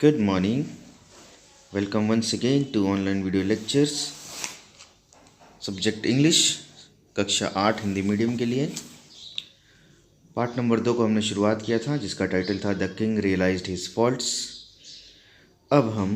Good morning. Welcome once again to online video lectures. Subject English, कक्षा 8 Hindi medium के लिए। Part number 2 को हमने शुरुआत किया था जिसका टाइटल था the king realized his faults. अब हम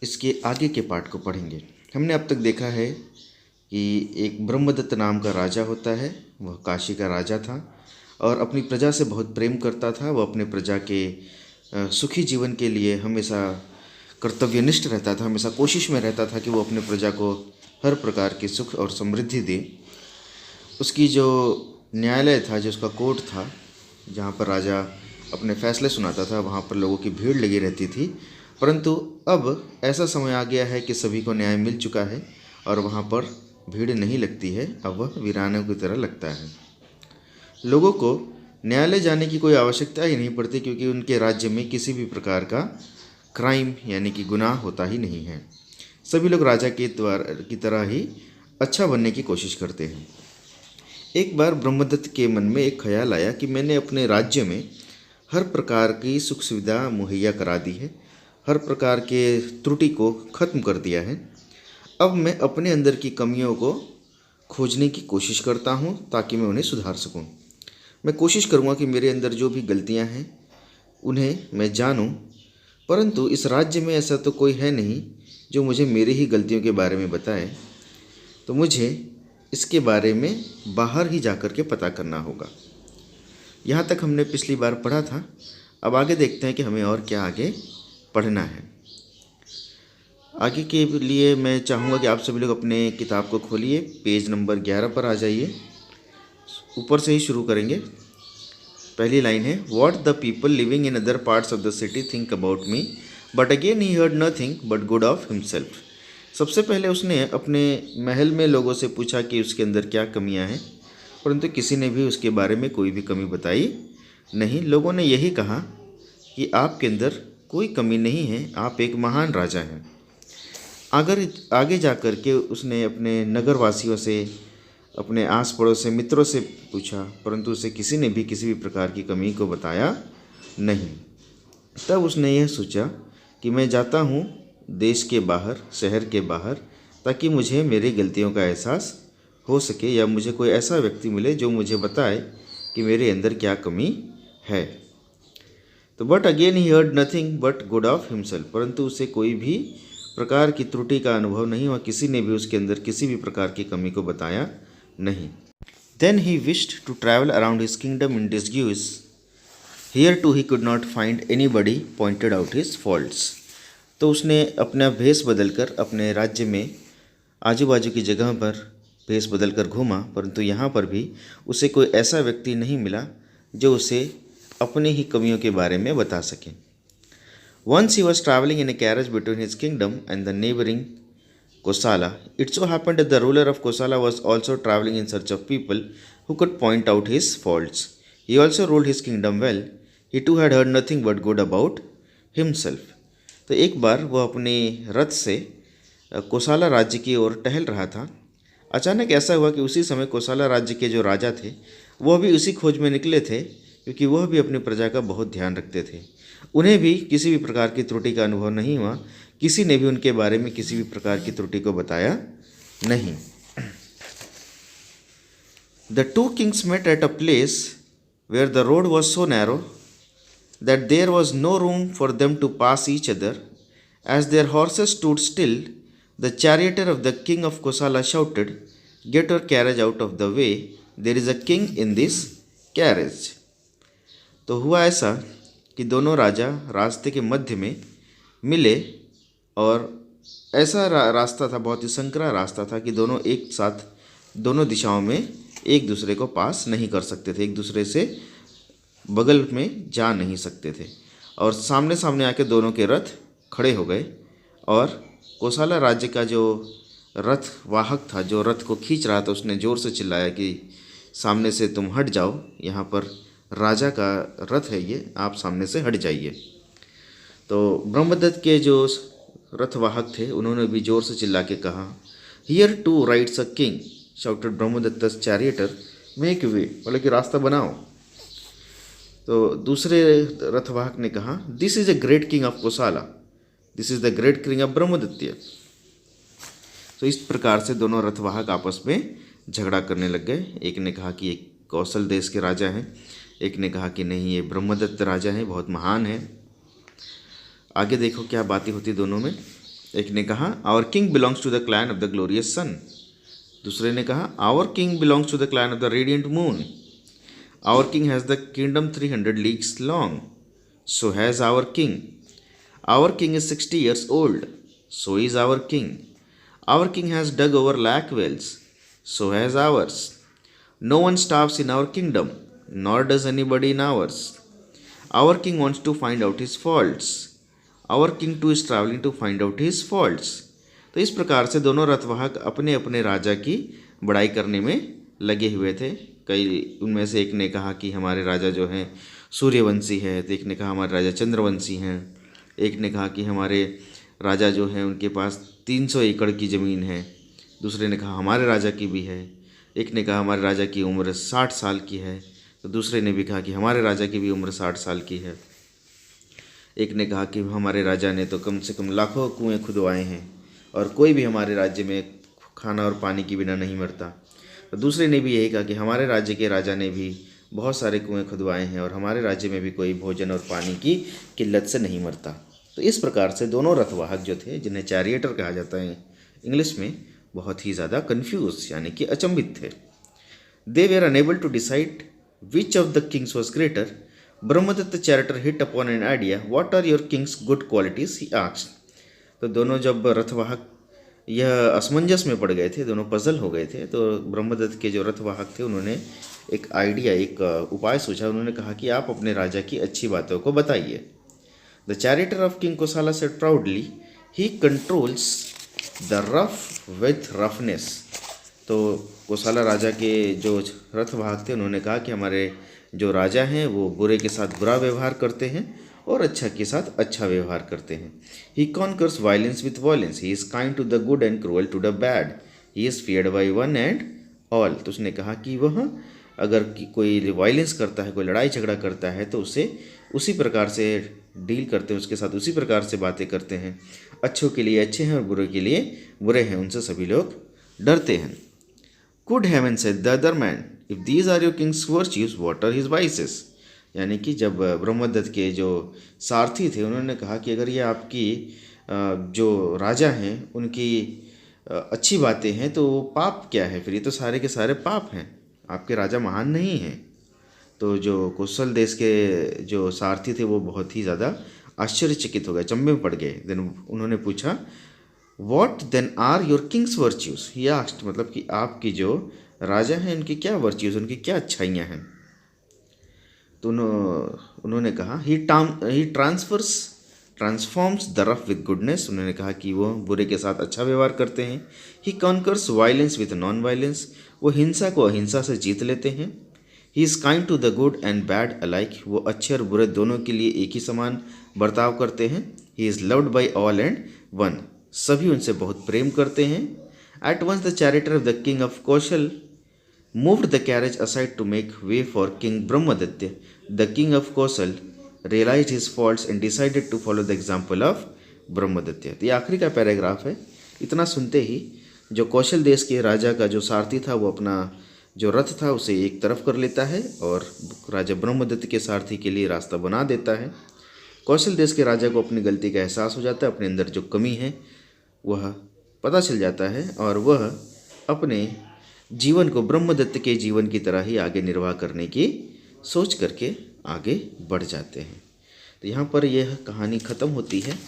इसके आगे के पार्ट को पढ़ेंगे। हमने अब तक देखा है कि एक ब्रह्मदत्त नाम का राजा होता है, वह काशी का राजा था और अपनी प्रजा से बहुत प्रेम करता था। वह अपने प्रजा के सुखी जीवन के लिए हमेशा कर्तव्यनिष्ठ रहता था, हमेशा कोशिश में रहता था कि वो अपने प्रजा को हर प्रकार की सुख और समृद्धि दे। उसकी जो न्यायालय था, जो उसका कोर्ट था, जहाँ पर राजा अपने फैसले सुनाता था, वहाँ पर लोगों की भीड़ लगी रहती थी। परंतु अब ऐसा समय आ गया है कि सभी को न्याय मिल चुका है और वहाँ पर भीड़ नहीं लगती है। अब वह वीरानों की तरह लगता है। लोगों को न्यायालय जाने की कोई आवश्यकता ही नहीं पड़ती क्योंकि उनके राज्य में किसी भी प्रकार का क्राइम यानी कि गुनाह होता ही नहीं है। सभी लोग राजा के की तरह ही अच्छा बनने की कोशिश करते हैं। एक बार ब्रह्मदत्त के मन में एक ख्याल आया कि मैंने अपने राज्य में हर प्रकार की सुख सुविधा मुहैया करा दी है, हर प्रकार के त्रुटि को खत्म कर दिया है। अब मैं अपने अंदर की कमियों को खोजने की कोशिश करता हूँ ताकि मैं उन्हें सुधार सकूँ। मैं कोशिश करूँगा कि मेरे अंदर जो भी गलतियाँ हैं उन्हें मैं जानूँ, परंतु इस राज्य में ऐसा तो कोई है नहीं जो मुझे मेरी ही गलतियों के बारे में बताए, तो मुझे इसके बारे में बाहर ही जाकर के पता करना होगा। यहाँ तक हमने पिछली बार पढ़ा था। अब आगे देखते हैं कि हमें और क्या आगे पढ़ना है। आगे के लिए मैं चाहूँगा कि आप सभी लोग अपने किताब को खोलिए, पेज नंबर 11 पर आ जाइए। ऊपर से ही शुरू करेंगे। पहली लाइन है, what the people living in other parts of the city think about me but again he heard nothing but good of himself. सबसे पहले उसने अपने महल में लोगों से पूछा कि उसके अंदर क्या कमियां हैं, परंतु किसी ने भी उसके बारे में कोई भी कमी बताई नहीं। लोगों ने यही कहा कि आपके अंदर कोई कमी नहीं है, आप एक महान राजा हैं। अगर आगे जा कर के उसने अपने नगरवासियों से, अपने आस पड़ोस से, मित्रों से पूछा, परंतु उसे किसी ने भी किसी भी प्रकार की कमी को बताया नहीं। तब उसने यह सोचा कि मैं जाता हूँ देश के बाहर, शहर के बाहर, ताकि मुझे मेरी गलतियों का एहसास हो सके या मुझे कोई ऐसा व्यक्ति मिले जो मुझे बताए कि मेरे अंदर क्या कमी है। तो but again he heard nothing but good of himself, परंतु उसे कोई भी प्रकार की त्रुटि का अनुभव नहीं हुआ, किसी ने भी उसके अंदर किसी भी प्रकार की कमी को बताया नहीं। Then he wished to travel around his kingdom in disguise. Here too he could not find anybody pointed out his faults. तो उसने अपना भेष बदलकर अपने राज्य में आजू बाजू की जगह पर भेष बदलकर घूमा, परंतु यहाँ पर भी उसे कोई ऐसा व्यक्ति नहीं मिला जो उसे अपनी ही कमियों के बारे में बता सके। Once he was traveling in a carriage between his kingdom and the neighboring Kosala. It so happened that the ruler of Kosala was also traveling in search of people who could point out his faults. He also ruled his kingdom well. He too had heard nothing but good about himself. तो एक बार वह अपने रथ से कोसाला राज्य की ओर टहल रहा था। अचानक ऐसा हुआ कि उसी समय कोसाला राज्य के जो राजा थे वह भी उसी खोज में निकले थे, क्योंकि वह भी अपनी प्रजा का बहुत ध्यान रखते थे। उन्हें भी किसी भी प्रकार की त्रुटि का अनुभव नहीं हुआ, किसी ने भी उनके बारे में किसी भी प्रकार की त्रुटि को बताया नहीं। The two kings met at a place where the road was so narrow that there was no room for them to pass each other. As their horses stood still the charioteer of the king of Kosala shouted, get your carriage out of the way, there is a king in this carriage. तो हुआ ऐसा कि दोनों राजा रास्ते के मध्य में मिले और ऐसा रास्ता था, बहुत ही संकरा रास्ता था कि दोनों एक साथ दोनों दिशाओं में एक दूसरे को पास नहीं कर सकते थे, एक दूसरे से बगल में जा नहीं सकते थे। और सामने सामने आके दोनों के रथ खड़े हो गए और कोसाला राज्य का जो रथ वाहक था, जो रथ को खींच रहा था, उसने ज़ोर से चिल्लाया कि सामने से तुम हट जाओ, यहाँ पर राजा का रथ है, ये आप सामने से हट जाइए। तो ब्रह्मदत्त के जो रथवाहक थे उन्होंने भी जोर से चिल्ला के कहा, here too rides a king, shouted Brahmadatta's charioteer, make way, बोले कि रास्ता बनाओ। तो दूसरे रथवाहक ने कहा, this is a great king of Kosala, this is the great king of Brahmadatta. तो इस प्रकार से दोनों रथवाहक आपस में झगड़ा करने लग गए। एक ने कहा कि ये कौशल देश के राजा हैं, एक ने कहा कि नहीं ये ब्रह्मदत्त राजा हैं, बहुत महान हैं। आगे देखो क्या बातें होती दोनों में। एक ने कहा, our king belongs to the clan of the glorious sun. दूसरे ने कहा, our king belongs to the clan of the radiant moon. Our king has the kingdom 300 leagues long, so has our king. Our king is 60 years old, so is our king. Our king has dug over lakh wells, so has ours. No one starves in our kingdom, nor does anybody in ours. Our king wants to find out his faults. Our king too is traveling to find out his faults. तो इस प्रकार से दोनों रथवाहक अपने अपने राजा की बड़ाई करने में लगे हुए थे। कई उनमें से एक ने कहा कि हमारे राजा जो हैं सूर्यवंशी है, तो एक ने कहा हमारे राजा चंद्रवंशी हैं, एक ने कहा कि हमारे राजा जो हैं उनके पास 300 एकड़ की ज़मीन है, दूसरे ने कहा हमारे राजा की भी है, एक ने कहा हमारे राजा की उम्र 60 साल की है, तो दूसरे ने भी कहा कि हमारे राजा की भी उम्र 60 साल की है। एक ने कहा कि हमारे राजा ने तो कम से कम लाखों कुएं खुदवाए हैं और कोई भी हमारे राज्य में खाना और पानी के बिना नहीं मरता। तो दूसरे ने भी यही कहा कि हमारे राज्य के राजा ने भी बहुत सारे कुएं खुदवाए हैं और हमारे राज्य में भी कोई भोजन और पानी की किल्लत से नहीं मरता। तो इस प्रकार से दोनों रथवाहक जो थे, जिन्हें चैरिएटर कहा जाता है इंग्लिश में, बहुत ही ज़्यादा कन्फ्यूज यानी कि अचंभित थे। They were unable to decide which of the kings was greater. Brahmadatta charioteer hit upon an idea, what are your king's good qualities, he asked. तो दोनों जब रथवाहक यह असमंजस में पड़ गए थे, दोनों पजल हो गए थे, तो ब्रह्मदत्त के जो रथवाहक थे उन्होंने एक आइडिया, एक उपाय सोचा। उन्होंने कहा कि आप अपने राजा की अच्छी बातों को बताइए। The charioteer of king Kosala said proudly, he controls the rough with roughness. तो कोसाला राजा के जो रथवाहक थे उन्होंने कहा कि हमारे जो राजा हैं वो बुरे के साथ बुरा व्यवहार करते हैं और अच्छा के साथ अच्छा व्यवहार करते हैं। He conquers violence with violence, he is kind to the good and cruel to the bad, he is feared by one and all. तो उसने कहा कि वह अगर कोई वायलेंस करता है, कोई लड़ाई झगड़ा करता है, तो उसे उसी प्रकार से डील करते हैं, उसके साथ उसी प्रकार से बातें करते हैं। अच्छों के लिए अच्छे हैं और बुरे के लिए बुरे हैं, उनसे सभी लोग डरते हैं। Good heaven said the other man, if these are your king's virtues, what are his vices. यानी कि जब ब्रह्मदत्त के जो सारथी थे उन्होंने कहा कि अगर ये आपकी जो राजा हैं उनकी अच्छी बातें हैं तो पाप क्या है, फिर ये तो सारे के सारे पाप हैं, आपके राजा महान नहीं हैं। तो जो कौशल देश के जो सारथी थे वो बहुत ही ज़्यादा आश्चर्यचकित हो गए, चंबे में पड़ गए। देन उन्होंने पूछा, what then are your king's virtues, he asked, मतलब कि आपकी जो राजा हैं उनकी क्या वर्च्यूज, उनकी क्या अच्छाइयाँ हैं। तो उन्होंने कहा, he transforms the rough with goodness. उन्होंने कहा कि वो बुरे के साथ अच्छा व्यवहार करते हैं। He conquers violence with non violence, वो हिंसा को अहिंसा से जीत लेते हैं। He is kind to the good and bad alike, वो अच्छे और बुरे दोनों के लिए एक ही समान बर्ताव करते हैं। He is loved by all and one, सभी उनसे बहुत प्रेम करते हैं। At once the charioteer of the king of Kosala moved the carriage aside to make way for King Brahmaditya. The king of Kausal realized his faults and decided to follow the example of Brahmaditya. तो ये आखिरी का paragraph है। इतना सुनते ही जो कौशल देश के राजा का जो सारथी था वो अपना जो रथ था उसे एक तरफ कर लेता है और राजा ब्रह्मदत्त के सारथी के लिए रास्ता बना देता है। कौशल देश के राजा को अपनी गलती का एहसास हो जाता है, अपने अंदर जो कमी है वह पता चल जाता है और वह अपने जीवन को ब्रह्मदत्त के जीवन की तरह ही आगे निर्वाह करने की सोच करके आगे बढ़ जाते हैं। तो यहाँ पर यह कहानी ख़त्म होती है।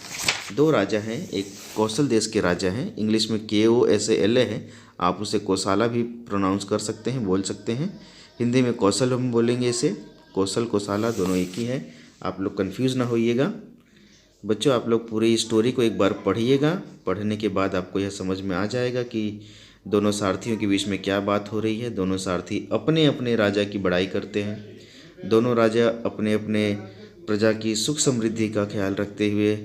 दो राजा हैं, एक कौशल देश के राजा हैं, इंग्लिश में KOSALA है, आप उसे कोसाला भी प्रोनाउंस कर सकते हैं, बोल सकते हैं। हिंदी में कौशल हम बोलेंगे इसे, कौशल कोसाला दोनों एक ही है, आप लोग कन्फ्यूज़ ना होइएगा। बच्चों आप लोग पूरी स्टोरी को एक बार पढ़िएगा, पढ़ने के बाद आपको यह समझ में आ जाएगा कि दोनों सारथियों के बीच में क्या बात हो रही है। दोनों सारथी अपने अपने राजा की बड़ाई करते हैं। दोनों राजा अपने अपने प्रजा की सुख समृद्धि का ख्याल रखते हुए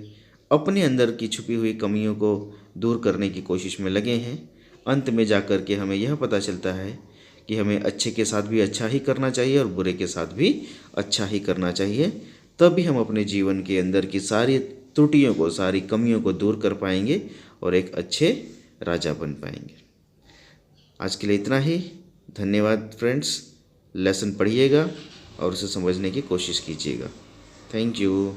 अपने अंदर की छुपी हुई कमियों को दूर करने की कोशिश में लगे हैं। अंत में जाकर के हमें यह पता चलता है कि हमें अच्छे के साथ भी अच्छा ही करना चाहिए और बुरे के साथ भी अच्छा ही करना चाहिए। तभी हम अपने जीवन के अंदर की सारी त्रुटियों को, सारी कमियों को दूर कर पाएंगे और एक अच्छे राजा बन पाएंगे। आज के लिए इतना ही। धन्यवाद फ्रेंड्स। लेसन पढ़िएगा और उसे समझने की कोशिश कीजिएगा। Thank you.